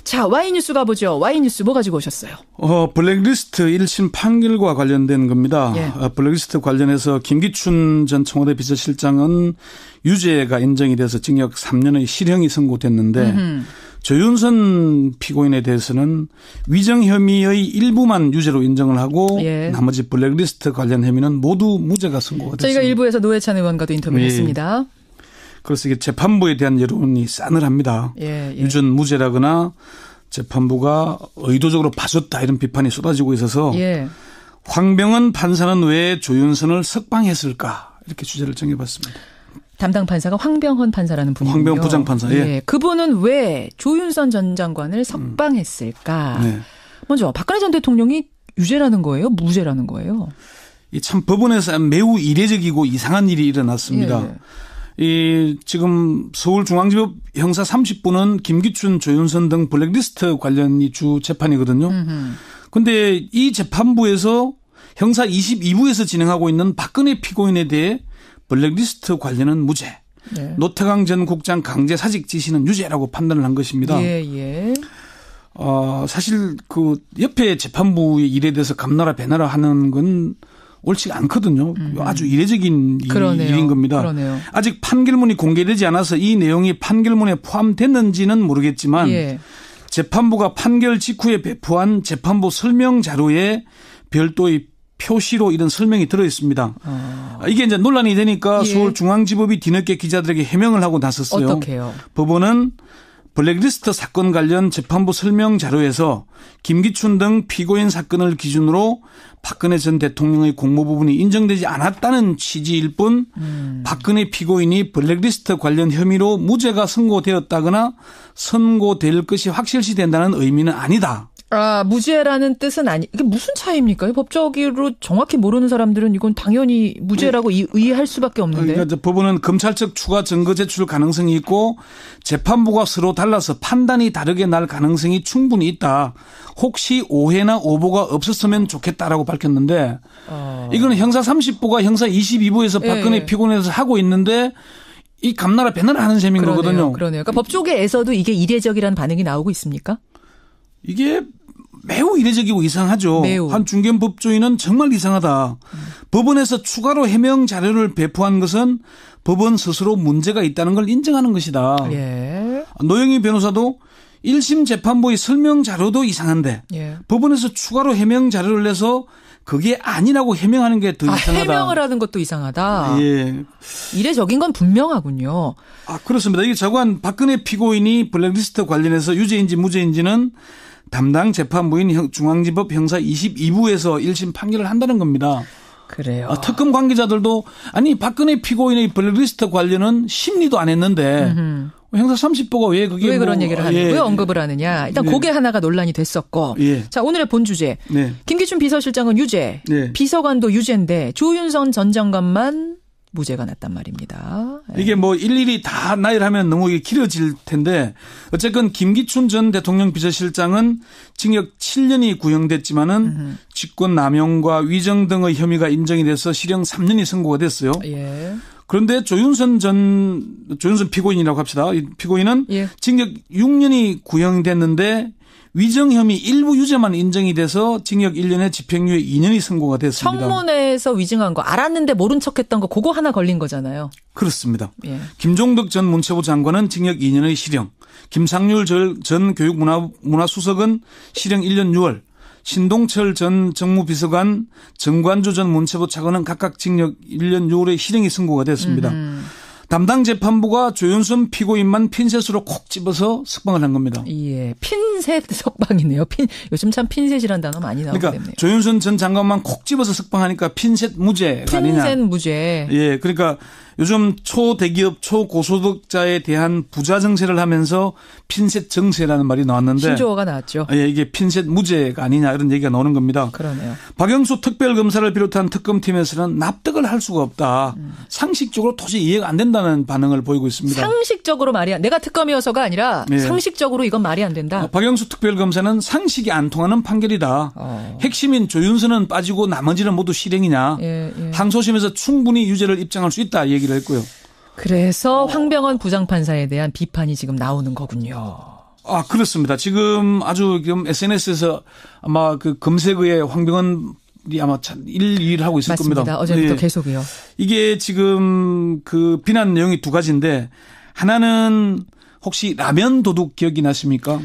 자, Y뉴스 가보죠. Y뉴스 뭐 가지고 오셨어요? 블랙리스트 1심 판결과 관련된 겁니다. 예. 블랙리스트 관련해서 김기춘 전 청와대 비서실장은 유죄가 인정이 돼서 징역 3년의 실형이 선고됐는데 조윤선 피고인에 대해서는 위정 혐의의 일부만 유죄로 인정을 하고 예. 나머지 블랙리스트 관련 혐의는 모두 무죄가 선고가 됐습니다. 저희가 일부에서 노회찬 의원과도 인터뷰를 예. 했습니다. 그래서 이게 재판부에 대한 여론이 싸늘합니다. 예. 유전 무죄라거나 재판부가 의도적으로 봐줬다 이런 비판이 쏟아지고 있어서 예. 황병헌 판사는 왜 조윤선을 석방했을까 이렇게 주제를 정해봤습니다. 담당 판사가 황병헌 판사라는 분이군요. 황병헌 부장판사. 예. 예. 그분은 왜 조윤선 전 장관을 석방했을까? 네. 먼저 박근혜 전 대통령이 유죄라는 거예요? 무죄라는 거예요? 이 참 법원에서 매우 이례적이고 이상한 일이 일어났습니다. 예. 이 지금 서울중앙지법 형사 30부는 김기춘, 조윤선 등 블랙리스트 관련이 주 재판이거든요. 그런데 이 재판부에서 형사 22부에서 진행하고 있는 박근혜 피고인에 대해 블랙리스트 관련은 무죄. 예. 노태강 전 국장 강제 사직 지시는 유죄라고 판단을 한 것입니다. 예. 사실 그 옆에 재판부의 일에 대해서 감나라 배나라 하는 건 옳지가 않거든요. 아주 이례적인 일인 겁니다. 그러네요. 아직 판결문이 공개되지 않아서 이 내용이 판결문에 포함됐는지는 모르겠지만 예. 재판부가 판결 직후에 배포한 재판부 설명 자료에 별도의 표시로 이런 설명이 들어 있습니다. 이게 이제 논란이 되니까 예. 서울중앙지법이 뒤늦게 기자들에게 해명을 하고 나섰어요. 어떻게요? 법원은 블랙리스트 사건 관련 재판부 설명 자료에서 김기춘 등 피고인 사건을 기준으로 박근혜 전 대통령의 공모 부분이 인정되지 않았다는 취지일 뿐 박근혜 피고인이 블랙리스트 관련 혐의로 무죄가 선고되었다거나 선고될 것이 확실시 된다는 의미는 아니다. 무죄라는 뜻은 이게 무슨 차이입니까? 법적으로 정확히 모르는 사람들은 이건 당연히 무죄라고 의의할 수밖에 없는데. 그러니까 법원은 검찰 측 추가 증거 제출 가능성이 있고 재판부가 서로 달라서 판단이 다르게 날 가능성이 충분히 있다. 혹시 오해나 오보가 없었으면 좋겠다라고 밝혔는데 이거는 형사 30부가 형사 22부에서 박근혜 피고인에서 하고 있는데 이 감나라 배나라 하는 셈인 거거든요. 그러네요. 그러니까 법조계에서도 이게 이례적이라는 반응이 나오고 있습니까? 이게 매우 이례적이고 이상하죠. 매우. 한 중견 법조인은 정말 이상하다. 법원에서 추가로 해명 자료를 배포한 것은 법원 스스로 문제가 있다는 걸 인정하는 것이다. 예. 노영희 변호사도 1심 재판부의 설명 자료도 이상한데 예. 법원에서 추가로 해명 자료를 내서 그게 아니라고 해명하는 게 더 이상하다. 해명을 하는 것도 이상하다. 예. 이례적인 건 분명하군요. 그렇습니다. 이게 자관 박근혜 피고인이 블랙리스트 관련해서 유죄인지 무죄인지는 담당 재판부인 중앙지법 형사 22부에서 1심 판결을 한다는 겁니다. 그래요. 특검 관계자들도 아니 박근혜 피고인의 블랙리스트 관련은 심리도 안 했는데 형사 30부가 왜 그게 왜 그런 얘기를 하느냐, 왜 언급을 하느냐. 일단 네. 그게 하나가 논란이 됐었고. 예. 자, 오늘의 본 주제. 네. 김기춘 비서실장은 유죄, 네. 비서관도 유죄인데 조윤선 전 장관만 무죄가 났단 말입니다. 이게 뭐 일일이 다 나열하면 너무 길어질 텐데 어쨌건 김기춘 전 대통령 비서실장은 징역 7년이 구형됐지만은 직권 남용과 위정 등의 혐의가 인정이 돼서 실형 3년이 선고가 됐어요. 예. 그런데 조윤선 피고인이라고 합시다. 이 피고인은 예. 징역 6년이 구형됐는데 위정 혐의 일부 유죄만 인정이 돼서 징역 1년에 집행유예 2년이 선고가 됐습니다. 청문회에서 위증한 거 알았는데 모른 척했던 거 그거 하나 걸린 거잖아요. 그렇습니다. 예. 김종덕 전 문체부 장관은 징역 2년의 실형, 김상률 전 교육문화수석은 실형 1년 6월, 신동철 전 정무비서관, 정관조 전 문체부 차관은 각각 징역 1년 6월의 실형이 선고가 됐습니다. 담당 재판부가 조윤선 피고인만 핀셋으로 콕 집어서 석방을 한 겁니다. 예, 핀셋 석방이네요. 요즘 참 핀셋이라는 단어 많이 나오게 그러니까 됐네요. 조윤선 전 장관만 콕 집어서 석방하니까 핀셋 무죄가 아니냐. 핀셋 무죄. 예, 그러니까 요즘 초대기업 초고소득자에 대한 부자 정세를 하면서 핀셋 정세라는 말이 나왔는데 신조어가 나왔죠. 예, 이게 핀셋 무죄가 아니냐 이런 얘기가 나오는 겁니다. 그러네요. 박영수 특별검사를 비롯한 특검팀에서는 납득을 할 수가 없다. 상식적으로 도저히 이해가 안 된다는 반응을 보이고 있습니다. 상식적으로 내가 특검이어서가 아니라 예. 상식적으로 이건 말이 안 된다. 박영수 특별검사는 상식이 안 통하는 판결이다. 핵심인 조윤선은 빠지고 나머지는 모두 실형이냐. 예. 항소심에서 충분히 유죄를 입증할 수 있다 얘기를 했고요. 그래서 황병헌 부장판사에 대한 비판이 지금 나오는 거군요. 그렇습니다. 지금 아주 SNS에서 아마 그 검색어에 황병헌이 아마 1, 2위를 하고 있을 맞습니다. 겁니다. 어제부터 계속이요. 이게 지금 그 비난 내용이 두 가지인데 하나는 혹시 라면 도둑 기억이 나십니까?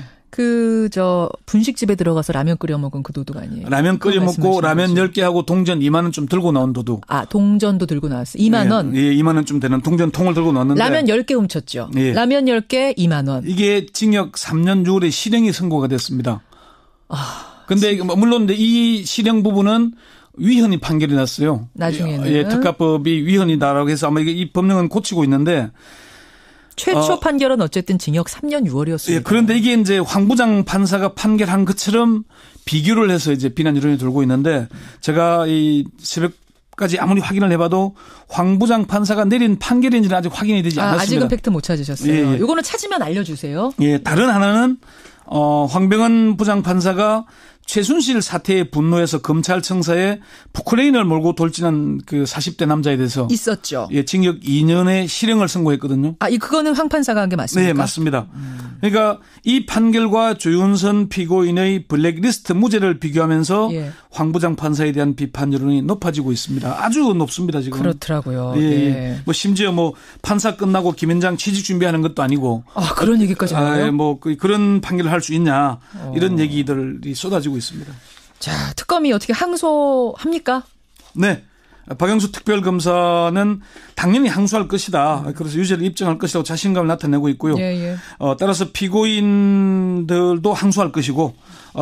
분식집에 들어가서 라면 끓여 먹은 그 도둑 아니에요? 라면 끓여 먹고 라면 10개 하고 동전 2만 원 좀 들고 나온 도둑. 동전도 들고 나왔어요. 2만 원? 예, 2만 원 좀 되는 동전통을 들고 나왔는데. 라면 10개 훔쳤죠. 예. 라면 10개 2만 원. 이게 징역 3년 6월에 실형이 선고가 됐습니다. 근데 물론 이 실형 부분은 위헌이 판결이 났어요. 나중에는. 특가법이 위헌이다라고 해서 아마 이 법령은 고치고 있는데 최초 판결은 어쨌든 징역 3년 6월이었습니다. 예, 그런데 이게 이제 황 부장 판사가 판결한 것처럼 비교를 해서 이제 비난 여론이 돌고 있는데 제가 이 새벽까지 아무리 확인을 해봐도 황 부장 판사가 내린 판결인지는 아직 확인이 되지 않았습니다. 아직은 팩트 못 찾으셨어요. 예. 이거는 찾으면 알려주세요. 예, 다른 하나는 황병헌 부장 판사가 최순실 사태에 분노해서 검찰청사에 포크레인을 몰고 돌진한 그 40대 남자에 대해서 있었죠. 예, 징역 2년의 실형을 선고했거든요. 그거는 황 판사가 한 게 맞습니까? 네, 맞습니다. 그러니까 이 판결과 조윤선 피고인의 블랙리스트 무죄를 비교하면서 황 부장 판사에 대한 비판 여론이 높아지고 있습니다. 아주 높습니다, 지금. 그렇더라고요. 예. 심지어 판사 끝나고 김현장 취직 준비하는 것도 아니고. 그런 얘기까지 나와요? 그런 판결을 할 수 있냐. 이런 얘기들이 쏟아지고 있습니다. 자, 특검이 어떻게 항소합니까? 네. 박영수 특별검사는 당연히 항소할 것이다. 그래서 유죄를 입증할 것이라고 자신감을 나타내고 있고요. 따라서 피고인들도 항소할 것이고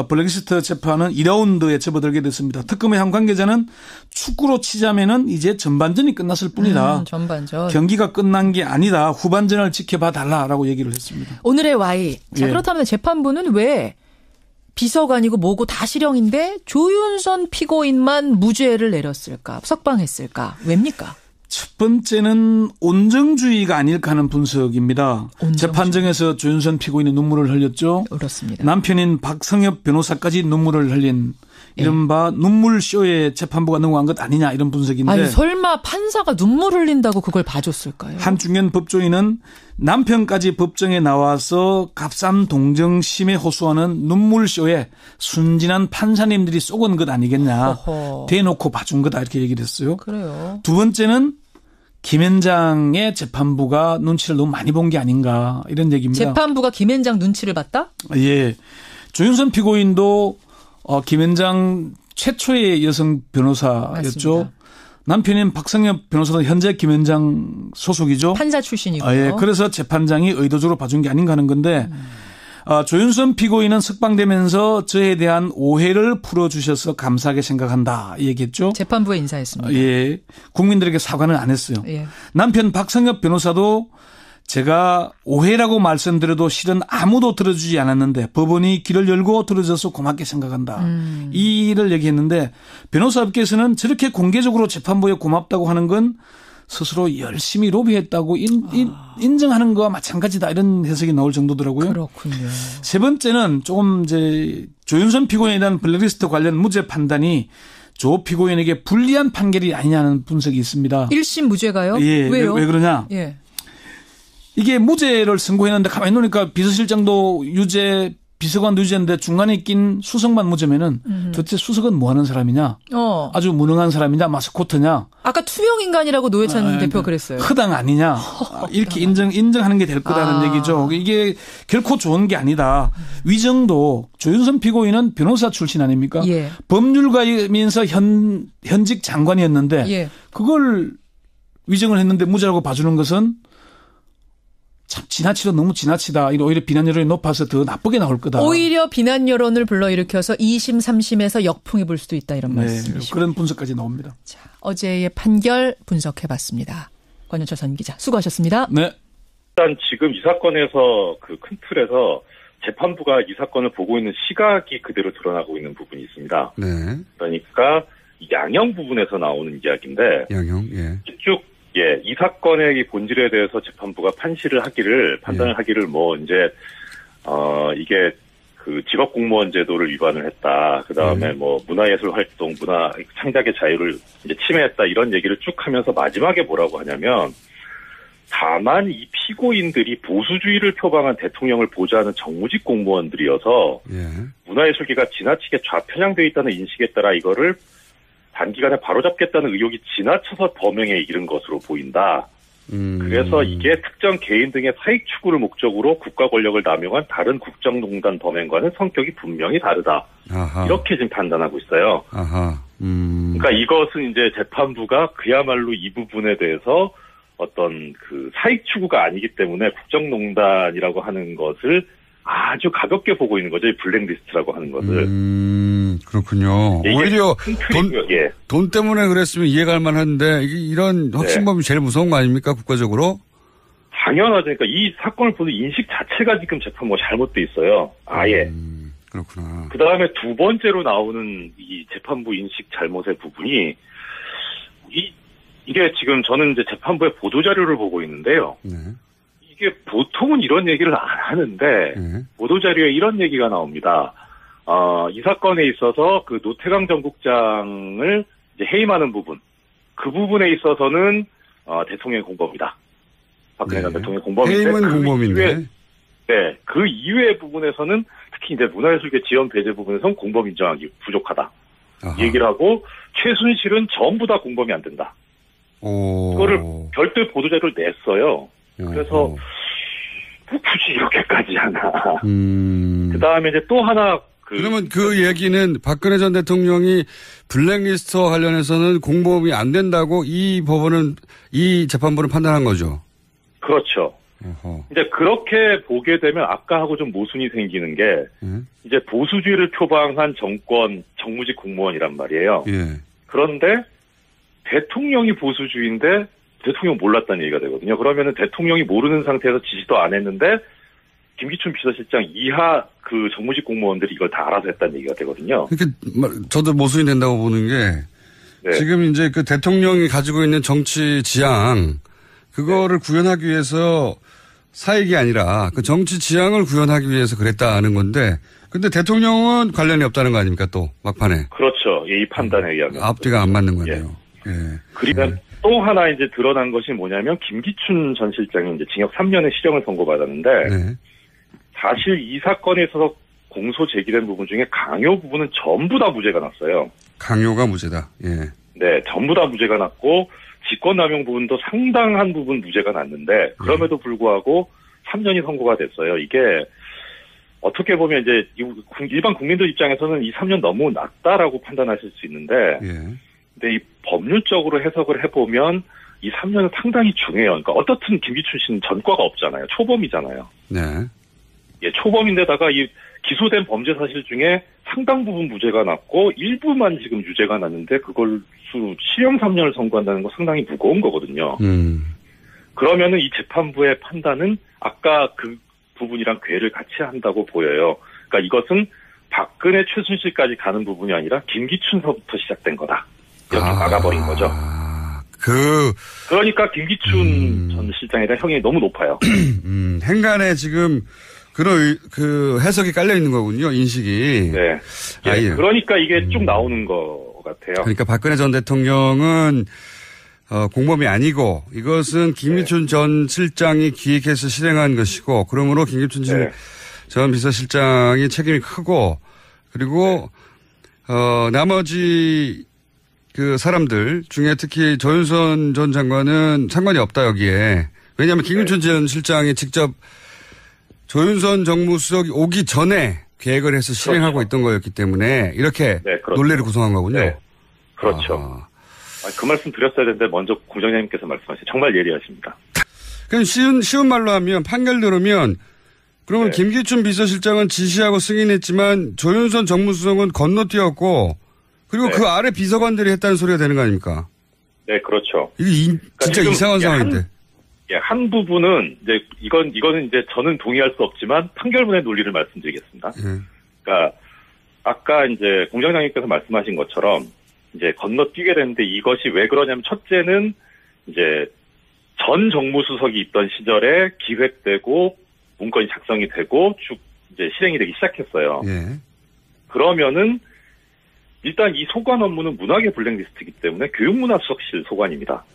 블랙리스트 재판은 2라운드에 접어들게 됐습니다. 특검의 한 관계자는 축구로 치자면은 이제 전반전이 끝났을 뿐이다. 전반전. 경기가 끝난 게 아니다. 후반전을 지켜봐 달라라고 얘기를 했습니다. 오늘의 Y. 자, 그렇다면 재판부는 왜 비서관이고 뭐고 다 실형인데 조윤선 피고인만 무죄를 내렸을까? 석방했을까? 왜입니까? 첫 번째는 온정주의가 아닐까 하는 분석입니다. 재판정에서 조윤선 피고인이 눈물을 흘렸죠. 그렇습니다. 남편인 박성엽 변호사까지 눈물을 흘린 이른바 눈물쇼에 재판부가 넘어간 것 아니냐 이런 분석인데. 설마 판사가 눈물 흘린다고 그걸 봐줬을까요? 한 중견 법조인은 남편까지 법정에 나와서 값싼 동정심에 호소하는 눈물쇼에 순진한 판사님들이 쏘은 것 아니겠냐. 대놓고 봐준 거다 이렇게 얘기를 했어요. 그래요. 두 번째는 김현장의 재판부가 눈치를 너무 많이 본 게 아닌가 이런 얘기입니다. 재판부가 김현장 눈치를 봤다? 예. 조윤선 피고인도 김현장 최초의 여성 변호사였죠. 맞습니다. 남편인 박성엽 변호사도 현재 김현장 소속이죠. 판사 출신이고요. 예. 그래서 재판장이 의도적으로 봐준 게 아닌가 하는 건데 조윤선 피고인은 석방되면서 저에 대한 오해를 풀어주셔서 감사하게 생각한다 얘기했죠. 재판부에 인사했습니다. 예. 국민들에게 사과는 안 했어요. 예. 남편 박성엽 변호사도 제가 오해라고 말씀드려도 실은 아무도 들어주지 않았는데 법원이 길을 열고 들어줘서 고맙게 생각한다. 이 일을 얘기했는데 변호사업계에서는 저렇게 공개적으로 재판부에 고맙다고 하는 건 스스로 열심히 로비했다고 인정하는 거와 마찬가지다 이런 해석이 나올 정도더라고요. 그렇군요. 세 번째는 조금 이제 조윤선 피고인에 대한 블랙리스트 관련 무죄 판단이 조 피고인에게 불리한 판결이 아니냐는 분석이 있습니다. 1심 무죄가요? 예. 왜요? 왜 그러냐? 예. 이게 무죄를 선고했는데 가만히 놓으니까 비서실장도 유죄, 비서관도 유죄인데 중간에 낀 수석만 무죄면은 도대체 수석은 뭐 하는 사람이냐? 아주 무능한 사람이냐? 마스코트냐? 아까 투명인간이라고 노회찬 대표가 그랬어요. 허당 아니냐? 이렇게 인정하는 게 될 거라는 얘기죠. 이게 결코 좋은 게 아니다. 위정도 조윤선 피고인은 변호사 출신 아닙니까? 예. 법률가이면서 현직 장관이었는데 예. 그걸 위정을 했는데 무죄라고 봐주는 것은 참 너무 지나치다. 오히려 비난 여론이 높아서 더 나쁘게 나올 거다. 오히려 비난 여론을 불러일으켜서 2심, 3심에서 역풍이 불 수도 있다 이런 말씀이시죠. 그런 분석까지 나옵니다. 자, 어제의 판결 분석해봤습니다. 권현철 선 기자 수고하셨습니다. 네. 일단 지금 이 사건에서 그 큰 틀에서 재판부가 이 사건을 보고 있는 시각이 그대로 드러나고 있는 부분이 있습니다. 네. 그러니까 양형 부분에서 나오는 이야기인데. 양형, 예. 쭉 이 사건의 본질에 대해서 재판부가 판단을 하기를 이게 그 직업 공무원 제도를 위반을 했다. 그 다음에 문화예술 활동, 문화 창작의 자유를 이제 침해했다. 이런 얘기를 쭉 하면서 마지막에 뭐라고 하냐면 다만 이 피고인들이 보수주의를 표방한 대통령을 보좌하는 정무직 공무원들이어서 문화예술계가 지나치게 좌편향되어 있다는 인식에 따라 이거를 단기간에 바로잡겠다는 의욕이 지나쳐서 범행에 이른 것으로 보인다. 그래서 이게 특정 개인 등의 사익 추구를 목적으로 국가 권력을 남용한 다른 국정농단 범행과는 성격이 분명히 다르다. 아하. 이렇게 지금 판단하고 있어요. 아하. 그러니까 이것은 이제 재판부가 그야말로 이 부분에 대해서 어떤 그 사익 추구가 아니기 때문에 국정농단이라고 하는 것을 아주 가볍게 보고 있는 거죠. 이 블랙리스트라고 하는 것을. 그렇군요. 오히려 돈 때문에 그랬으면 이해가 할 만한데 이런 확신범이 제일 무서운 거 아닙니까? 국가적으로? 당연하죠. 그러니까 이 사건을 보는 인식 자체가 지금 재판부가 잘못돼 있어요. 아예. 그렇구나. 그 다음에 두 번째로 나오는 이 재판부 인식 잘못의 부분이 이게 지금 저는 이제 재판부의 보도자료를 보고 있는데요. 이게 보통은 이런 얘기를 안 하는데 보도자료에 이런 얘기가 나옵니다. 이 사건에 있어서 그 노태강 전 국장을 이제 해임하는 부분, 그 부분에 있어서는 대통령의 공범이다. 박근혜 전 대통령의 공범인데 해임은 공범인데. 네, 그 이외의 부분에서는 특히 이제 문화예술계 지원 배제 부분에서는 공범 인정하기 부족하다. 아하. 얘기를 하고 최순실은 전부 다 공범이 안 된다. 그거를 별도의 보도자료를 냈어요. 그래서 뭐 굳이 이렇게까지 하나. 그 다음에 이제 또 하나 그러면 그 얘기는 박근혜 전 대통령이 블랙리스트와 관련해서는 공범이 안 된다고 이 재판부는 판단한 거죠. 그렇죠. 이제 그렇게 보게 되면 아까하고 좀 모순이 생기는 게 이제 보수주의를 표방한 정권 정무직 공무원이란 말이에요. 그런데 대통령이 보수주의인데 대통령 몰랐다는 얘기가 되거든요. 그러면은 대통령이 모르는 상태에서 지시도 안 했는데 김기춘 비서실장 이하 그 정무직 공무원들이 이걸 다 알아서 했다는 얘기가 되거든요. 그러니까 저도 모순이 된다고 보는 게 지금 이제 그 대통령이 가지고 있는 정치 지향 그거를 구현하기 위해서 사익이 아니라 그 정치 지향을 구현하기 위해서 그랬다는 건데 근데 대통령은 관련이 없다는 거 아닙니까 또 막판에. 그렇죠. 이 판단에 의하면. 앞뒤가 안 맞는 거네요. 그리고 또 하나 이제 드러난 것이 뭐냐면 김기춘 전 실장이 이제 징역 3년의 실형을 선고받았는데 사실 이 사건에 있어서 공소 제기된 부분 중에 강요 부분은 전부 다 무죄가 났어요. 강요가 무죄다. 네, 전부 다 무죄가 났고 직권남용 부분도 상당한 부분 무죄가 났는데 그럼에도 불구하고 3년이 선고가 됐어요. 이게 어떻게 보면 이제 일반 국민들 입장에서는 이 3년 너무 낮다라고 판단하실 수 있는데 근데 이 법률적으로 해석을 해보면 이 3년은 상당히 중요해요. 그러니까 어떻든 김기춘 씨는 전과가 없잖아요. 초범이잖아요. 초범인데다가 이 기소된 범죄 사실 중에 상당 부분 무죄가 났고 일부만 지금 유죄가 났는데 그걸 실형 3년을 선고한다는 거 상당히 무거운 거거든요. 그러면은 이 재판부의 판단은 아까 그 부분이랑 궤를 같이 한다고 보여요. 그러니까 이것은 박근혜 최순실까지 가는 부분이 아니라 김기춘서부터 시작된 거다. 이렇게 막아버린 거죠. 그러니까 김기춘 전 실장에 대한 형이 너무 높아요. 행간에 지금 그런 그 해석이 깔려 있는 거군요. 인식이. 그러니까 이게 쭉 나오는 것 같아요. 그러니까 박근혜 전 대통령은 공범이 아니고 이것은 김기춘 전 실장이 기획해서 실행한 것이고 그러므로 김기춘 전 비서실장이 책임이 크고 그리고 나머지 그 사람들 중에 특히 조윤선 전 장관은 상관이 없다 여기에. 왜냐하면 김기춘 전 실장이 직접 조윤선 정무수석이 오기 전에 계획을 해서 실행하고 있던 거였기 때문에 이렇게 논리를 구성한 거군요. 그렇죠. 그 말씀 드렸어야 되는데 먼저 공장장님께서 말씀하시죠. 정말 예리하십니다. 그럼 쉬운 말로 하면 판결 들으면 그러면 김기춘 비서실장은 지시하고 승인했지만 조윤선 정무수석은 건너뛰었고 그리고 그 아래 비서관들이 했다는 소리가 되는 거 아닙니까? 네, 그렇죠. 이게 진짜 이상한 상황인데. 한 부분은 이제 이거는 이제 저는 동의할 수 없지만 판결문의 논리를 말씀드리겠습니다. 그러니까 아까 이제 공장장님께서 말씀하신 것처럼 이제 건너뛰게 되는데 이것이 왜 그러냐면 첫째는 이제 전 정무수석이 있던 시절에 기획되고 문건이 작성이 되고 쭉 이제 실행이 되기 시작했어요. 그러면은 일단 이 소관 업무는 문화계 블랙리스트이기 때문에 교육문화수석실 소관입니다.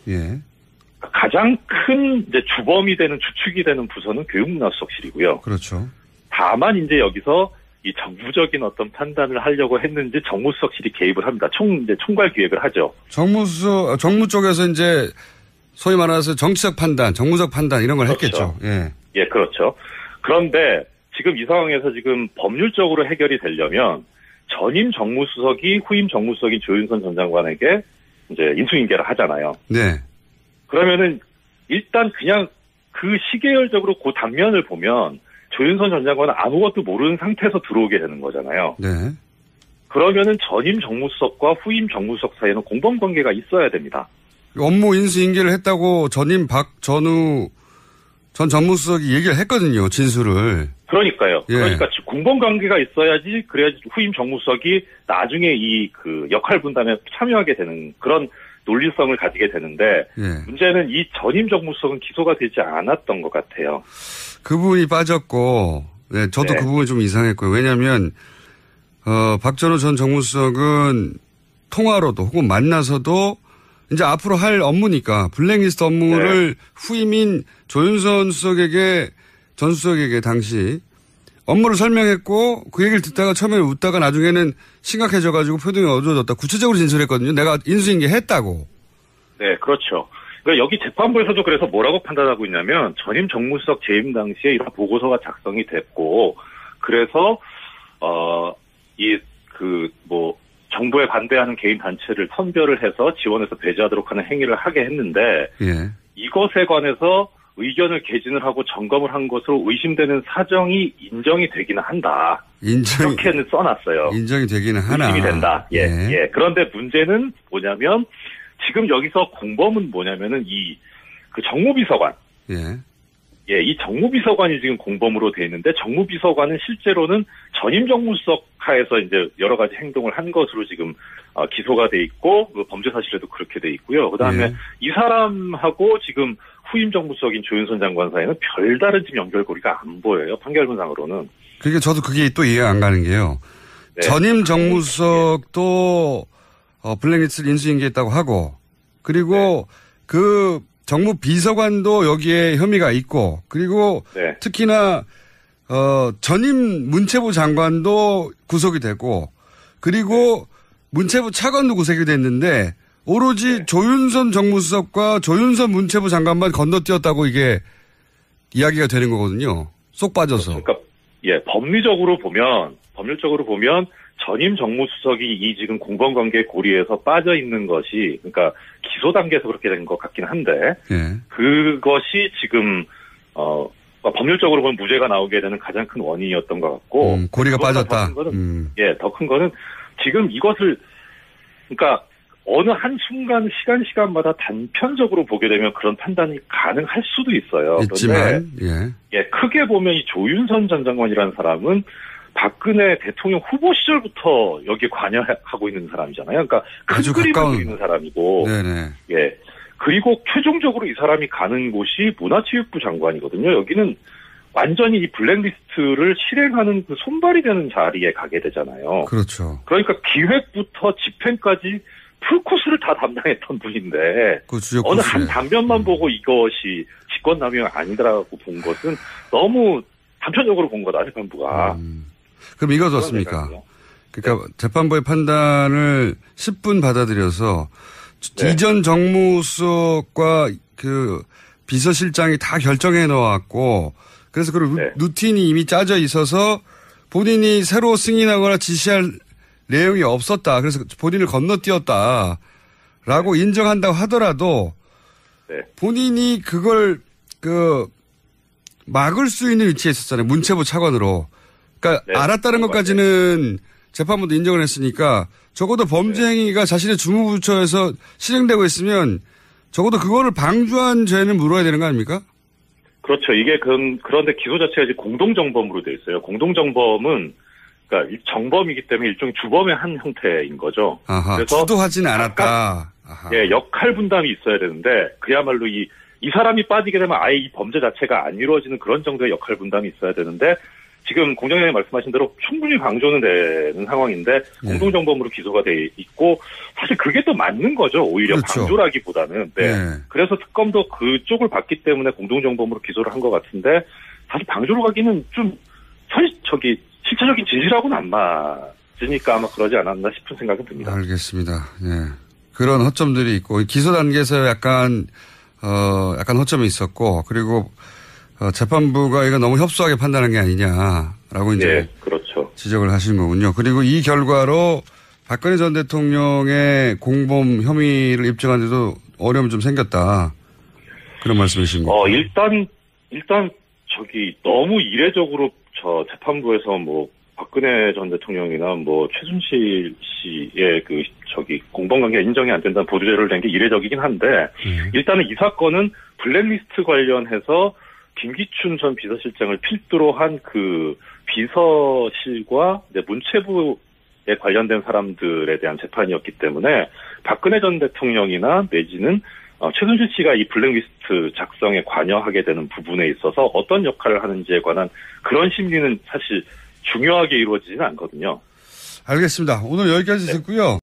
가장 큰 이제 주범이 되는 주축이 되는 부서는 교육문화수석실이고요. 그렇죠. 다만 이제 여기서 이 정부적인 어떤 판단을 하려고 했는지 정무수석실이 개입을 합니다. 이제 총괄 기획을 하죠. 정무 쪽에서 이제 소위 말해서 정치적 판단, 정무적 판단 이런 걸 그렇죠. 했겠죠. 예. 예, 그렇죠. 그런데 지금 이 상황에서 지금 법률적으로 해결이 되려면 전임 정무수석이 후임 정무수석인 조윤선 전 장관에게 이제 인수인계를 하잖아요. 네. 그러면은 일단 그냥 그 시계열적으로 그 단면을 보면 조윤선 전 장관은 아무것도 모르는 상태에서 들어오게 되는 거잖아요. 네. 그러면은 전임 정무수석과 후임 정무수석 사이에는 공범 관계가 있어야 됩니다. 업무 인수인계를 했다고 전임 박전우 전 정무수석이 얘기를 했거든요. 진술을. 그러니까요. 예. 그러니까 공범 관계가 있어야지 그래야지 후임 정무수석이 나중에 이 그 역할 분담에 참여하게 되는 그런 논리성을 가지게 되는데 예. 문제는 이 전임 정무수석은 기소가 되지 않았던 것 같아요. 그 부분이 빠졌고, 네, 저도 네. 그 부분이 좀 이상했고요. 왜냐하면 박전우 전 정무수석은 통화로도 혹은 만나서도 이제 앞으로 할 업무니까 블랙리스트 업무를 네. 후임인 조윤선 수석에게 전 수석에게 당시 업무를 설명했고 그 얘기를 듣다가 처음에 웃다가 나중에는 심각해져가지고 표정이 어두워졌다. 구체적으로 진술했거든요. 내가 인수인계 했다고. 네, 그렇죠. 그러니까 여기 재판부에서도 그래서 뭐라고 판단하고 있냐면 전임 정무수석 재임 당시에 이런 보고서가 작성이 됐고 그래서 정부에 반대하는 개인 단체를 선별을 해서 지원해서 배제하도록 하는 행위를 하게 했는데 예. 이것에 관해서 의견을 개진을 하고 점검을 한 것으로 의심되는 사정이 인정이 되기는 한다. 이렇게는 써놨어요. 인정이 되기는 하나. 의심이 된다. 예, 예. 예. 그런데 문제는 뭐냐면 지금 여기서 공범은 뭐냐면은 그 정무비서관. 예. 예, 이 정무비서관이 지금 공범으로 돼 있는데 정무비서관은 실제로는 전임 정무수석 하에서 이제 여러 가지 행동을 한 것으로 지금 기소가 돼 있고 그 범죄 사실에도 그렇게 돼 있고요. 그다음에 예. 이 사람하고 지금 후임 정무수석인 조윤선 장관 사이는 별다른 지금 연결고리가 안 보여요. 판결문상으로는. 그러니까 저도 그게 또 이해가 안 가는 게요. 네. 전임 정무수석도 블랙리스트를 인수인계했다고 하고 그리고 네. 그 정무 비서관도 여기에 혐의가 있고 그리고 네. 특히나 전임 문체부 장관도 구속이 되고 그리고 문체부 차관도 구속이 됐는데 오로지 네. 조윤선 정무수석과 조윤선 문체부 장관만 건너뛰었다고 이게 이야기가 되는 거거든요. 쏙 빠져서. 그러니까 예, 법률적으로 보면 전임 정무수석이 이 지금 공범관계 고리에서 빠져 있는 것이 그러니까 기소 단계에서 그렇게 된 것 같긴 한데 예. 그것이 지금 법률적으로 보면 무죄가 나오게 되는 가장 큰 원인이었던 것 같고 고리가 빠졌다. 예, 더 큰 거는 지금 이것을 그러니까 어느 한 순간 시간마다 단편적으로 보게 되면 그런 판단이 가능할 수도 있어요. 있지만 그런데 예, 크게 보면 이 조윤선 전 장관이라는 사람은 박근혜 대통령 후보 시절부터 여기에 관여하고 있는 사람이잖아요. 그러니까 큰 그림을 그리는 사람이고, 네네. 예. 그리고 최종적으로 이 사람이 가는 곳이 문화체육부 장관이거든요. 여기는 완전히 이 블랙리스트를 실행하는 그 손발이 되는 자리에 가게 되잖아요. 그렇죠. 그러니까 기획부터 집행까지 풀코스를 다 담당했던 분인데 어느 한 단면만 보고 이것이 직권남용이 아니더라고 본 것은 너무 단편적으로 본 거다 재판부가. 그럼 이거 어떻습니까? 그러니까 네. 재판부의 판단을 10분 받아들여서 네. 이전 정무수석과 그 비서실장이 다 결정해 놓았고 그래서 그 네. 루틴이 이미 짜져 있어서 본인이 새로 승인하거나 지시할 내용이 없었다. 그래서 본인을 건너뛰었다라고 네. 인정한다고 하더라도 네. 본인이 그걸 막을 수 있는 위치에 있었잖아요. 문체부 차관으로. 그러니까 네. 알았다는 것까지는 재판부도 인정을 했으니까 적어도 범죄 행위가 자신의 주무부처에서 실행되고 있으면 적어도 그거를 방조한 죄는 물어야 되는 거 아닙니까? 그렇죠. 이게 그런데 기소 자체가 이제 공동정범으로 되어 있어요. 공동정범은 그러니까 정범이기 때문에 일종의 주범의 한 형태인 거죠. 아하, 그래서 주도하지는 않았다. 예, 역할 분담이 있어야 되는데 그야말로 이 사람이 빠지게 되면 아예 이 범죄 자체가 안 이루어지는 그런 정도의 역할 분담이 있어야 되는데 지금 공장장님 말씀하신 대로 충분히 방조는 되는 상황인데 공동정범으로 기소가 돼 있고 사실 그게 또 맞는 거죠. 오히려 그렇죠. 방조라기보다는. 네. 그래서 특검도 그쪽을 봤기 때문에 공동정범으로 기소를 한 것 같은데 사실 방조로 가기는 좀 실체적인 진실하고는 안 맞으니까 아마 그러지 않았나 싶은 생각이 듭니다. 알겠습니다. 예. 그런 허점들이 있고 기소 단계에서 약간 허점이 있었고 그리고 재판부가 이거 너무 협소하게 판단한 게 아니냐라고 이제 네, 그렇죠. 지적을 하신 거군요. 그리고 이 결과로 박근혜 전 대통령의 공범 혐의를 입증하는데도 어려움이 좀 생겼다. 그런 말씀이신 거죠? 일단 너무 이례적으로 재판부에서 박근혜 전 대통령이나 최순실 씨의 공범관계가 인정이 안 된다는 보도자료를 낸 게 이례적이긴 한데 일단은 이 사건은 블랙리스트 관련해서 김기춘 전 비서실장을 필두로 한 그 비서실과 문체부에 관련된 사람들에 대한 재판이었기 때문에 박근혜 전 대통령이나 내지는 최순실 씨가 이 블랙리스트 작성에 관여하게 되는 부분에 있어서 어떤 역할을 하는지에 관한 그런 심리는 사실 중요하게 이루어지지는 않거든요. 알겠습니다. 오늘 여기까지 듣고요.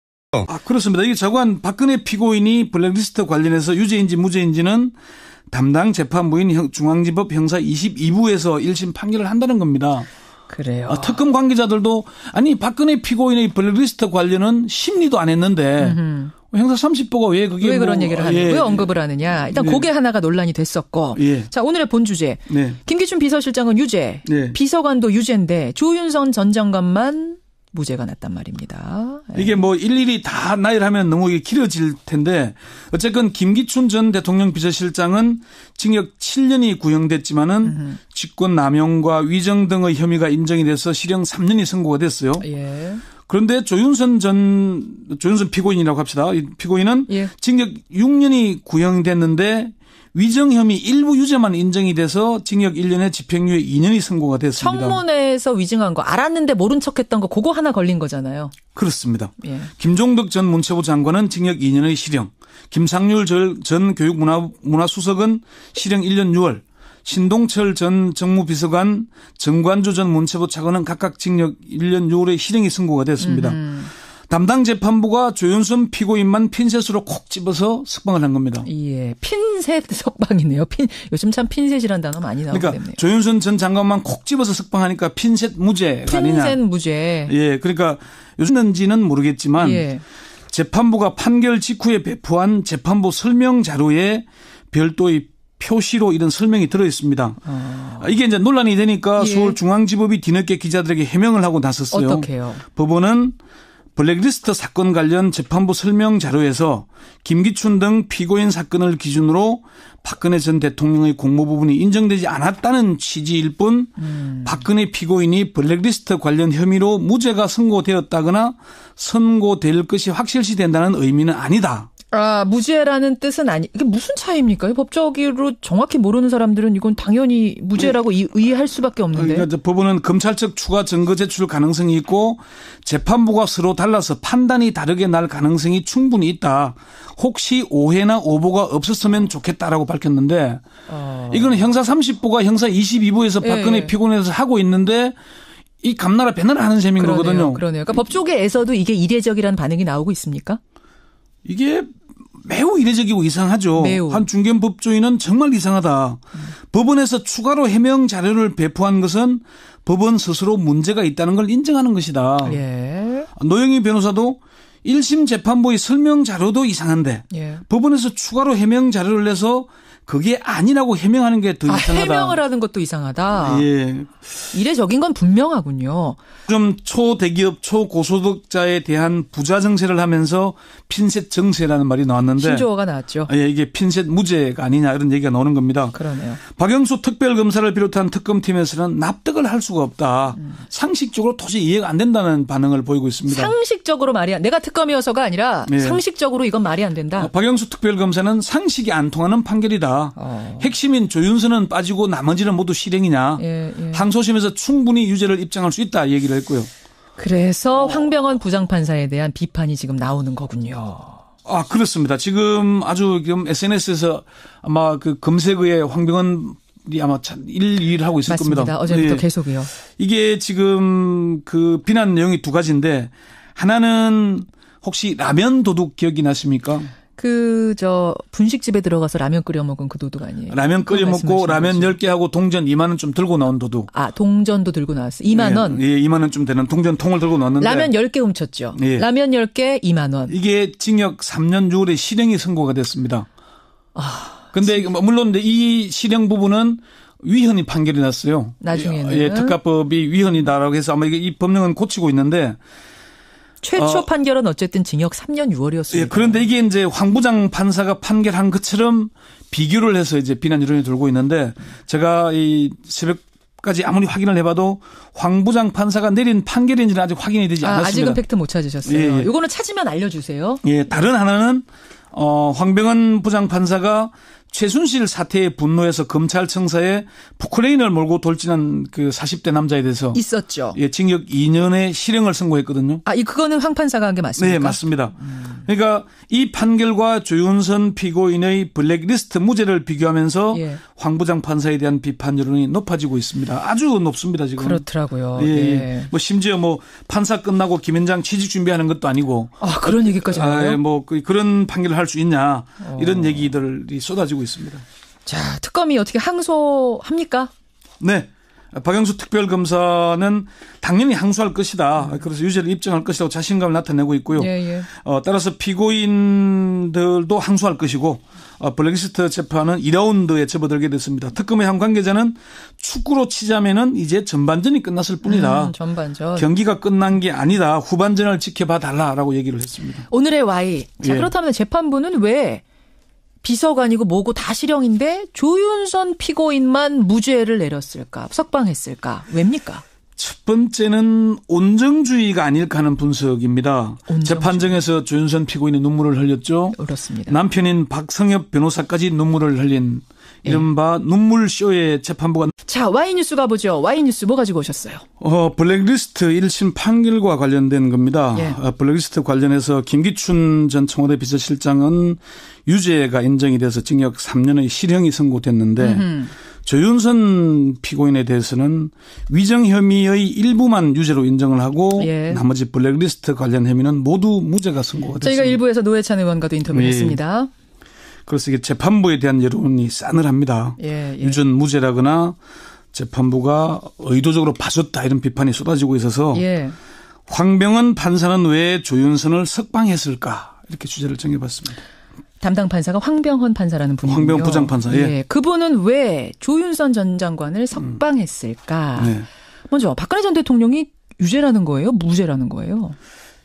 그렇습니다. 이게 자관 박근혜 피고인이 블랙리스트 관련해서 유죄인지 무죄인지는 담당 재판부인 중앙지법 형사 22부에서 1심 판결을 한다는 겁니다. 그래요. 특검 관계자들도 박근혜 피고인의 블랙리스트 관련은 심리도 안 했는데 형사 30부가 왜 그런 얘기를 하느냐, 왜 언급을 하느냐. 일단 그게 하나가 논란이 됐었고. 자, 오늘의 본 주제. 김기춘 비서실장은 유죄, 비서관도 유죄인데 조윤선 전 장관만 무죄가 났단 말입니다. 이게 일일이 다 나열하면 너무 길어질 텐데 어쨌건 김기춘 전 대통령 비서실장은 징역 7년이 구형됐지만은 직권 남용과 위정 등의 혐의가 인정이 돼서 실형 3년이 선고가 됐어요. 예. 그런데 조윤선 피고인이라고 합시다. 이 피고인은 징역 6년이 구형됐는데 위정 혐의 일부 유죄만 인정이 돼서 징역 1년에 집행유예 2년이 선고가 됐습니다. 청문회에서 위증한 거 알았는데 모른 척했던 거 그거 하나 걸린 거잖아요. 그렇습니다. 김종덕 전 문체부 장관은 징역 2년의 실형, 김상률 전 교육문화수석은 실형 1년 6월, 신동철 전 정무비서관, 정관주 전 문체부 차관은 각각 징역 1년 6월의 실형이 선고가 됐습니다. 담당 재판부가 조윤선 피고인만 핀셋으로 콕 집어서 석방을 한 겁니다. 예, 핀셋 석방이네요. 요즘 참 핀셋이라는 단어 많이 나오게 그러니까 됐네요. 조윤선 전 장관만 콕 집어서 석방하니까 핀셋 무죄가 아니냐. 핀셋 무죄. 예, 그러니까 요즘인지는 모르겠지만 재판부가 판결 직후에 배포한 재판부 설명 자료에 별도의 표시로 이런 설명이 들어 있습니다. 이게 이제 논란이 되니까 서울중앙지법이 뒤늦게 기자들에게 해명을 하고 나섰어요. 어떻게요? 법원은 블랙리스트 사건 관련 재판부 설명 자료에서 김기춘 등 피고인 사건을 기준으로 박근혜 전 대통령의 공모 부분이 인정되지 않았다는 취지일 뿐 박근혜 피고인이 블랙리스트 관련 혐의로 무죄가 선고되었다거나 선고될 것이 확실시된다는 의미는 아니다. 무죄라는 뜻은 이게 무슨 차이입니까? 법적으로 정확히 모르는 사람들은 이건 당연히 무죄라고 의의할 수밖에 없는데. 그러니까 법원은 검찰 측 추가 증거 제출 가능성이 있고 재판부가 서로 달라서 판단이 다르게 날 가능성이 충분히 있다. 혹시 오해나 오보가 없었으면 좋겠다라고 밝혔는데 이거는 형사 30부가 형사 22부에서 박근혜 피고인에서 하고 있는데 이 감나라 배나라 하는 셈인 거거든요. 그러네요. 그러니까 법조계에서도 이게 이례적이라는 반응이 나오고 있습니까? 이게 매우 이례적이고 이상하죠. 매우. 한 중견 법조인은 정말 이상하다. 법원에서 추가로 해명 자료를 배포한 것은 법원 스스로 문제가 있다는 걸 인정하는 것이다. 노영희 변호사도 1심 재판부의 설명 자료도 이상한데 법원에서 추가로 해명 자료를 내서 그게 아니라고 해명하는 게 더 이상하다. 해명을 하는 것도 이상하다. 예. 이례적인 건 분명하군요. 좀 초대기업 초고소득자에 대한 부자 정세를 하면서 핀셋 정세라는 말이 나왔는데 신조어가 나왔죠. 이게 핀셋 무죄가 아니냐 이런 얘기가 나오는 겁니다. 그러네요. 박영수 특별검사를 비롯한 특검팀에서는 납득을 할 수가 없다. 상식적으로 도저히 이해가 안 된다는 반응을 보이고 있습니다. 상식적으로 내가 특검이어서가 아니라 상식적으로 이건 말이 안 된다. 박영수 특별검사는 상식이 안 통하는 판결이다. 핵심인 조윤선은 빠지고 나머지는 모두 실형이냐. 항소심에서 충분히 유죄를 입증할 수 있다 얘기를 했고요. 그래서 황병헌 부장판사에 대한 비판이 지금 나오는 거군요. 그렇습니다. 지금 SNS에서 아마 그 검색어에 황병헌 아마 1, 2를 하고 있을 맞습니다. 겁니다. 어제부터 계속이요. 이게 지금 그 비난 내용이 두 가지인데 하나는 혹시 라면 도둑 기억이 나십니까? 분식집에 들어가서 라면 끓여 먹은 그 도둑 아니에요? 라면 끓여 먹고 라면 10개 하고 동전 2만 원 좀 들고 나온 도둑. 아, 동전도 들고 나왔어요. 2만 원? 예, 2만 원 좀 되는 동전 통을 들고 나왔는데. 라면 10개 훔쳤죠. 예. 라면 10개 2만 원. 이게 징역 3년 6월에 실형이 선고가 됐습니다. 근데 물론 이 실형 부분은 위헌이 판결이 났어요. 나중에는. 예, 특가법이 위헌이다라고 해서 아마 이 법령은 고치고 있는데. 최초 판결은 어쨌든 징역 3년 6월이었습니다. 예, 그런데 이게 이제 황 부장 판사가 판결한 것처럼 비교를 해서 이제 비난 여론이 돌고 있는데 제가 이 새벽까지 아무리 확인을 해봐도 황 부장 판사가 내린 판결인지는 아직 확인이 되지 않았습니다. 아직은 팩트 못 찾으셨어요. 예. 이거는 찾으면 알려주세요. 예, 다른 하나는 황병헌 부장 판사가 최순실 사태에 분노해서 검찰청사에 포크레인을 몰고 돌진한 그 40대 남자에 대해서 있었죠. 예, 징역 2년의 실형을 선고했거든요. 그거는 황 판사가 한 게 맞습니까? 네, 맞습니다. 그러니까 이 판결과 조윤선 피고인의 블랙리스트 무죄를 비교하면서 예. 황 부장 판사에 대한 비판 여론이 높아지고 있습니다. 아주 높습니다, 지금. 그렇더라고요. 예. 예. 심지어 판사 끝나고 김현장 취직 준비하는 것도 아니고. 그런 얘기까지 나와요? 그런 판결을 할 수 있냐. 이런 얘기들이 쏟아지고 있습니다. 자, 특검이 어떻게 항소합니까? 네. 박영수 특별검사는 당연히 항소할 것이다. 그래서 유죄를 입증할 것이라고 자신감을 나타내고 있고요. 예. 따라서 피고인들도 항소할 것이고 블랙리스트 재판은 2라운드에 접어들게 됐습니다. 특검의 한 관계자는 축구로 치자면은 이제 전반전이 끝났을 뿐이다. 전반전. 경기가 끝난 게 아니다. 후반전을 지켜봐 달라라고 얘기를 했습니다. 오늘의 Y. 자, 예. 그렇다면 재판부는 왜 비서관이고 뭐고 다 실형인데 조윤선 피고인만 무죄를 내렸을까? 석방했을까? 왜입니까? 첫 번째는 온정주의가 아닐까 하는 분석입니다. 재판정에서 조윤선 피고인이 눈물을 흘렸죠. 그렇습니다. 남편인 박성엽 변호사까지 눈물을 흘린 이른바 눈물쇼의 재판부가. 자, Y뉴스 가보죠. Y뉴스 뭐 가지고 오셨어요? 블랙리스트 1심 판결과 관련된 겁니다. 예. 블랙리스트 관련해서 김기춘 전 청와대 비서실장은 유죄가 인정이 돼서 징역 3년의 실형이 선고됐는데 조윤선 피고인에 대해서는 위정 혐의의 일부만 유죄로 인정을 하고 예. 나머지 블랙리스트 관련 혐의는 모두 무죄가 선고가 됐습니다. 저희가 일부에서 노회찬 의원과도 인터뷰를 했습니다. 그래서 이게 재판부에 대한 여론이 싸늘합니다. 예. 유전 무죄라거나 재판부가 의도적으로 봐줬다 이런 비판이 쏟아지고 있어서 예. 황병헌 판사는 왜 조윤선을 석방했을까 이렇게 주제를 정해봤습니다. 담당 판사가 황병헌 판사라는 분이군요. 황병헌 부장판사. 예. 예. 그분은 왜 조윤선 전 장관을 석방했을까? 네. 먼저 박근혜 전 대통령이 유죄라는 거예요? 무죄라는 거예요?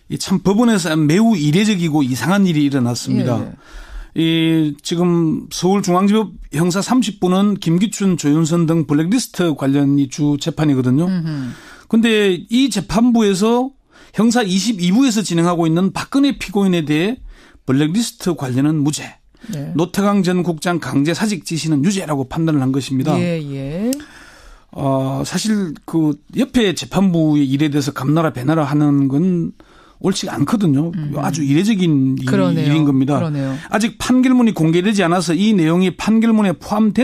이 참 법원에서 매우 이례적이고 이상한 일이 일어났습니다. 이 지금 서울중앙지법 형사 30부는 김기춘, 조윤선 등 블랙리스트 관련이 주 재판이거든요. 그런데 이 재판부에서 형사 22부에서 진행하고 있는 박근혜 피고인에 대해 블랙리스트 관련은 무죄. 네. 노태강 전 국장 강제 사직 지시는 유죄라고 판단을 한 것입니다. 예. 사실 그 옆에 재판부의 일에 대해서 감나라 배나라 하는 건 옳지 않거든요. 아주 이례적인 일인 겁니다. 그러네요. 아직 판결문이 공개되지 않아서 이 내용이 판결문에 포함된